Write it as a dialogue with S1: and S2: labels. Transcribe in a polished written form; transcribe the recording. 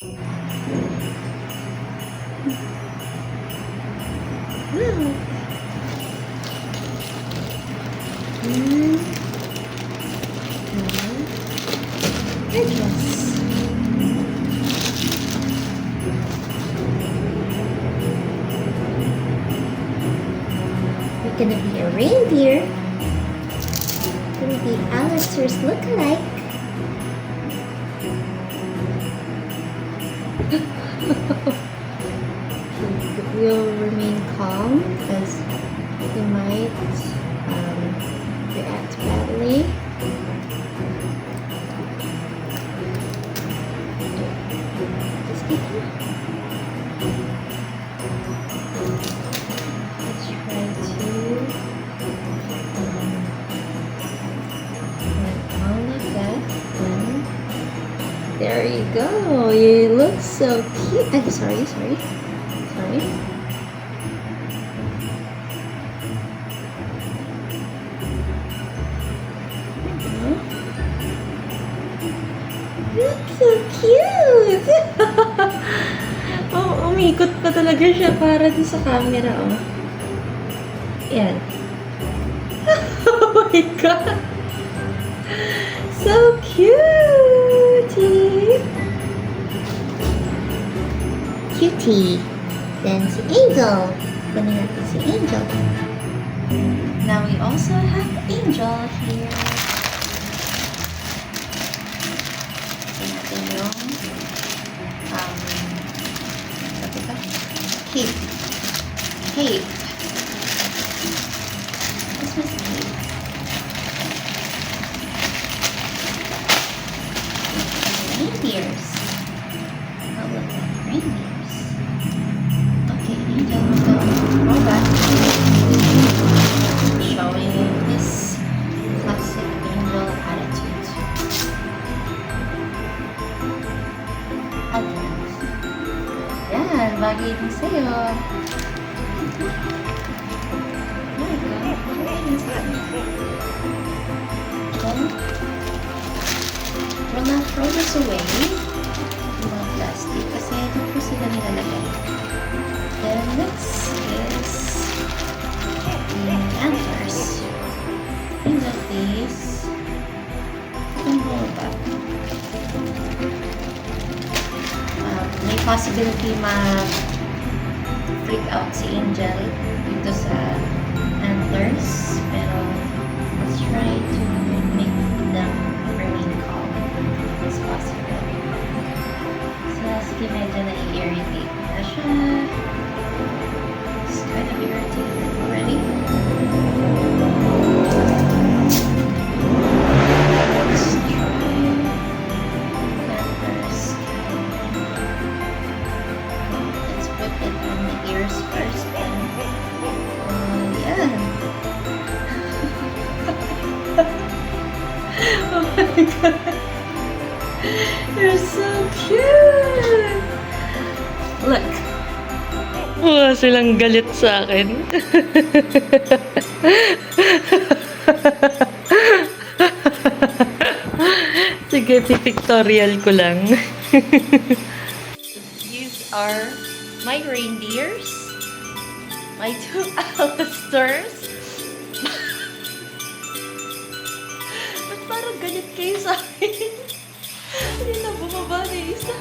S1: Wow. Headdress. You're gonna be a reindeer. Gonna be Alistair's lookalike. We'll remain calm because he might react badly. Just keep him. Let's try to all like that. And there you go. You look so cute. I'm sorry. Look so cute! Oh, umikot pa talaga siya para din sa camera, oh. Yan. Oh my God! So cute! Cutie. Then si Angel. Kunin natin si Angel. Now we also have Angel here. Cape. Christmas cape. Reindeers. Oh, look like reindeers. Okay, Angel will go roll back. Showing his classic Angel attitude. Yan, bagay din sa'yo. There you go. Bagay din sa'yo. Then, we'll not throw this away. Yung plastic. Kasi ito po sila nilalagay. Then, next is the antlers. Angel, please. Itong roll back. May possibility ma-freak out si Angel dito sa antlers, pero let's try to make them remain calm as possible. So, sige, medyo na-irritate na siya. It's kind of irritated already. Oh my God. You're so cute. Look.
S2: Wala silang galit sa akin. Sige, pipictorial ko lang. These are my reindeers. My two Alistairs. Ba't parang galit kayo sa akin? Hindi na bumaba na isa.